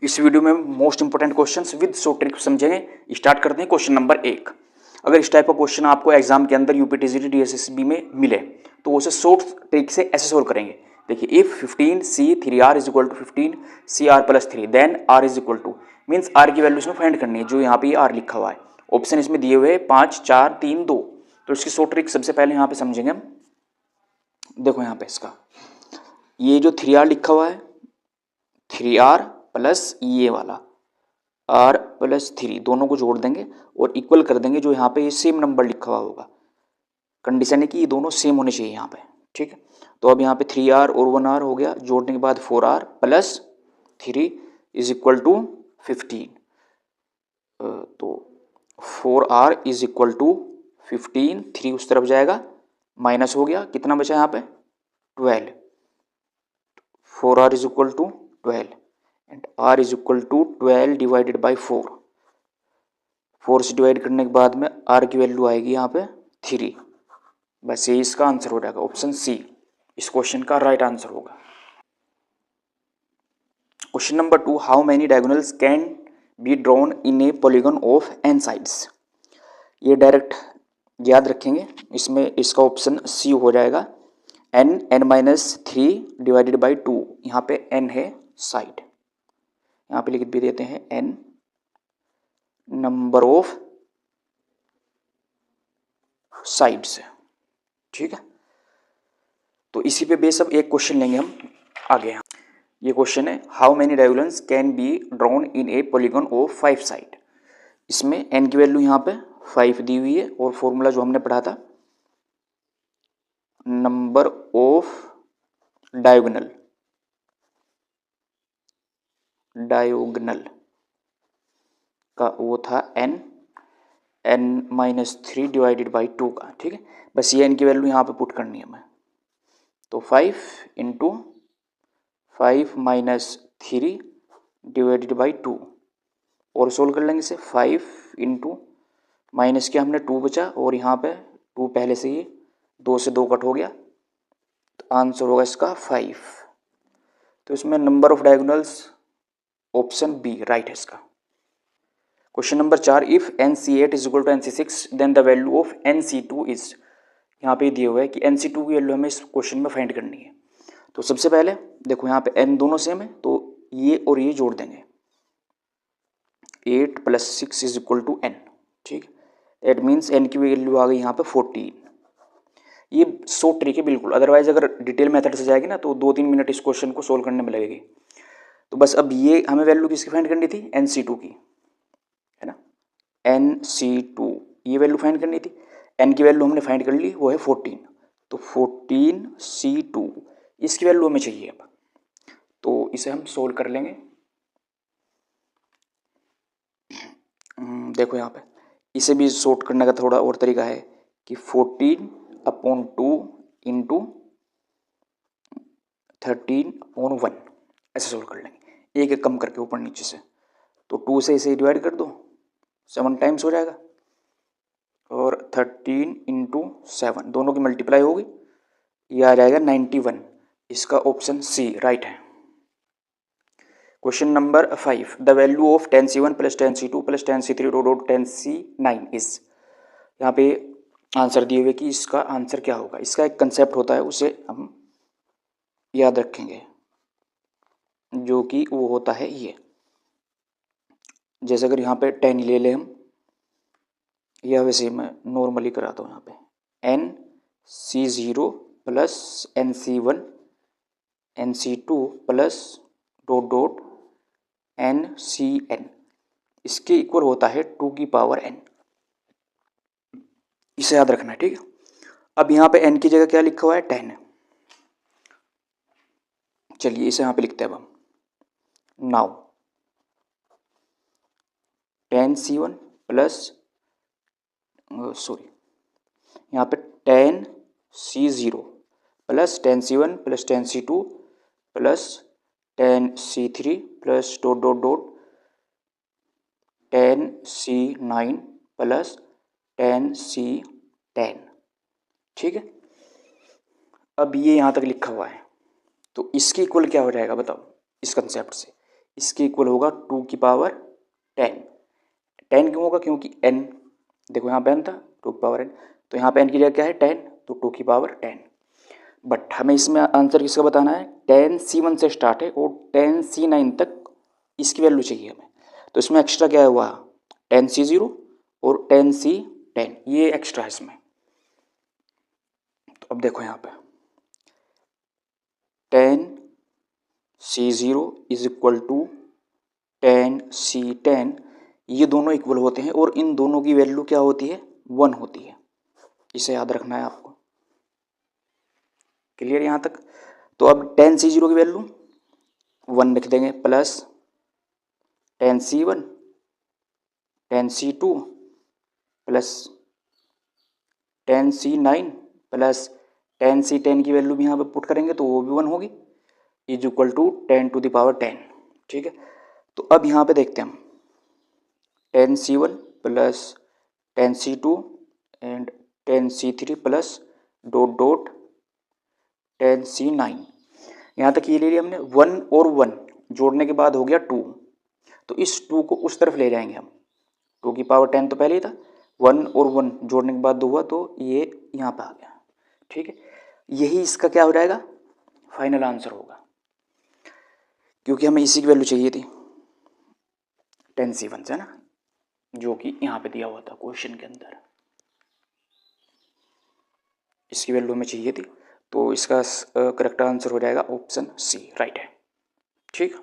इस वीडियो में most important questions with short trick समझेंगे। स्टार्ट करते हैं क्वेश्चन नंबर 1। अगर इस टाइप का क्वेश्चन आपको एग्जाम के अंदर यूपीटीसीटी डीएसएसबी में मिले तो उसे शॉर्ट ट्रिक से ऐसे सोल्व करेंगे। देखिए, if 15c3r is equal to 15cr+3 then r is equal to, means r की वैल्यू इसमें फाइंड करनी है जो यहाँ पे r लिखा हुआ है। ऑप्शन इसमें दिए हुए 5 4 3 2। तो इसकी शॉर्ट ट्रिक सबसे पहले यहाँ पे समझेंगे हम। देखो यहाँ पे इसका ये जो 3r लिखा हुआ है, 3r प्लस ये वाला r+3 दोनों को जोड़ देंगे और इक्वल कर देंगे जो यहाँ पे ये सेम नंबर लिखा हुआ होगा। कंडीशन है कि ये दोनों सेम होने चाहिए यहाँ पे, ठीक है। तो अब यहाँ पे 3r और 1r हो गया, जोड़ने के बाद 4r+3 इज इक्वल टू 15। तो 4r इज इक्वल टू 15, 3 उस तरफ जाएगा, माइनस हो गया, कितना बचा यहाँ पे 12। 4r is equal to 12 and r is equal to 12 divided by 4। 4 से डिवाइड करने के बाद में r की वैल्यू आएगी यहाँ पे 3। बस ये इसका आंसर हो जाएगा, ऑप्शन सी इस क्वेश्चन का राइट आंसर होगा। Question number 2, how many diagonals can be drawn in A polygon of n sides. ये डायरेक्ट याद रखेंगे, इसमें इसका ऑप्शन सी हो जाएगा, n-3 डिवाइडेड बाई 2। यहाँ पे n है साइड, यहाँ पे लिख भी देते हैं n नंबर ऑफ साइड्स, ठीक है। तो इसी पे बेस अब एक क्वेश्चन लेंगे हम आगे। ये क्वेश्चन है, how many diagonals can be drawn in A polygon of 5 side. इसमें n की वैल्यू यहाँ पे 5 दी हुई है और फॉर्मूला जो हमने पढ़ा था नंबर ऑफ डायगोनल का वो था n-3 डिवाइडेड बाई 2 का, ठीक है। बस ये n की वैल्यू यहाँ पे पुट करनी है हमें। तो 5 इंटू 5-3 डिवाइडेड बाई 2 और सोल्व कर लेंगे इसे। 5 इंटू माइनस किया हमने 2 बचा और यहाँ पे 2 पहले से ही 2 से 2 कट हो गया, तो आंसर होगा इसका 5। तो इसमें number of diagonals option b right है इसका। Question number 4, if nc8 is equal to nc6 then the value of nc2 is. यहाँ पे दिया हुआ है कि nc2 की वैल्यू हमें इस क्वेश्चन में फाइंड करनी है। तो सबसे पहले देखो यहाँ पे n दोनों सेम है तो ये और ये जोड़ देंगे, 8 + 6 इज इक्वल टू n, ठीक है। दैट मीन्स n की वैल्यू आ गई यहाँ पे 14। ये शॉर्ट ट्रिक है बिल्कुल, अदरवाइज अगर डिटेल मेथड से जाएगी ना तो 2-3 मिनट इस क्वेश्चन को सोल्व करने में लगेगी। तो बस अब ये हमें वैल्यू किसकी फाइंड करनी थी, nc2 की, है ना। nc2 ये वैल्यू फाइंड करनी थी, n की वैल्यू हमने फाइंड कर ली, वो है 14। तो 14c2 इसकी वैल्यू हमें चाहिए अब, तो इसे हम सोल्व कर लेंगे। देखो यहाँ पे इसे भी सॉर्ट करने का थोड़ा और तरीका है कि 14/2 इंटू 13/1 ऐसे सोल्व कर लेंगे, एक एक कम करके ऊपर नीचे से। तो 2 से इसे डिवाइड कर दो, 7 टाइम्स हो जाएगा, और 13 इंटू 7 दोनों की मल्टीप्लाई होगी, ये आ जाएगा 91। इसका ऑप्शन सी राइट है। Question number 5, the value of 10c1 + 10c2 + 10c3 dot 10c9 is. यहाँ पे आंसर दिए हुए कि इसका आंसर क्या होगा। इसका एक कंसेप्ट होता है, उसे हम याद रखेंगे, जो कि वो होता है ये। जैसे अगर यहाँ पे 10 ले लें हम, या वैसे मैं नॉर्मली कराता हूँ यहाँ पे nc0 + nc1 nc2 plus dot dot ncn, इसके इक्वल होता है 2 की पावर n। इसे याद रखना है, ठीक है। अब यहाँ पे n की जगह क्या लिखा हुआ है, 10। चलिए इसे यहाँ पे लिखते हैं अब हम। नाउ 10c1 प्लस यहाँ पे 10c0 plus 10c1 plus 10c2 plus 10c3 plus dot dot dot 10c9 plus 10c10, ठीक है। अब ये यहाँ तक लिखा हुआ है, तो इसकी इक्वल क्या हो जाएगा बताओ इस कंसेप्ट से। इसके इक्वल होगा 2 की पावर 10। 10 क्यों होगा? क्योंकि n, देखो यहाँ पे n था 2 की पावर n, तो यहाँ पे n की जगह क्या है 10, तो 2 की पावर 10। बट हमें इसमें आंसर किसका बताना है? 10c1 से स्टार्ट है और 10c9 तक इसकी वैल्यू चाहिए हमें। तो इसमें एक्स्ट्रा क्या हुआ? 10c0 और 10c10, ये एक्स्ट्रा है इसमें। तो अब देखो यहाँ पे 10c0 is equal to 10c10, ये दोनों इक्वल होते हैं और इन दोनों की वैल्यू क्या होती है? 1 होती है। इसे याद रखना है आपको। क्लियर यहाँ तक? तो अब 10c0 की वैल्यू 1 लिख देंगे, plus 10c1 10c2 plus 10c9 plus 10c10 की वैल्यू भी यहाँ पे पुट करेंगे तो वो भी 1 होगी, is equal to 10 to the power 10। ठीक है, तो अब यहाँ पे देखते हैं हम 10c1 plus 10c2 and 10c3 plus dot dot 10c9। यहाँ तक ये ले लिया हमने। 1 और 1 जोड़ने के बाद हो गया 2, तो इस 2 को उस तरफ ले जाएंगे हम। 2 की पावर 10 तो पहले ही था, 1 और 1 जोड़ने के बाद 2 हुआ, तो ये यहाँ पे आ गया। ठीक है, यही इसका क्या हो जाएगा? फाइनल आंसर होगा, क्योंकि हमें इसी की वैल्यू चाहिए थी 10c1 से ना, जो कि यहाँ पे दिया हुआ था क्वेश्चन के अंदर। इसकी वैल्यू हमें चाहिए थी, तो इसका करेक्ट आंसर हो जाएगा ऑप्शन सी, राइट है। ठीक।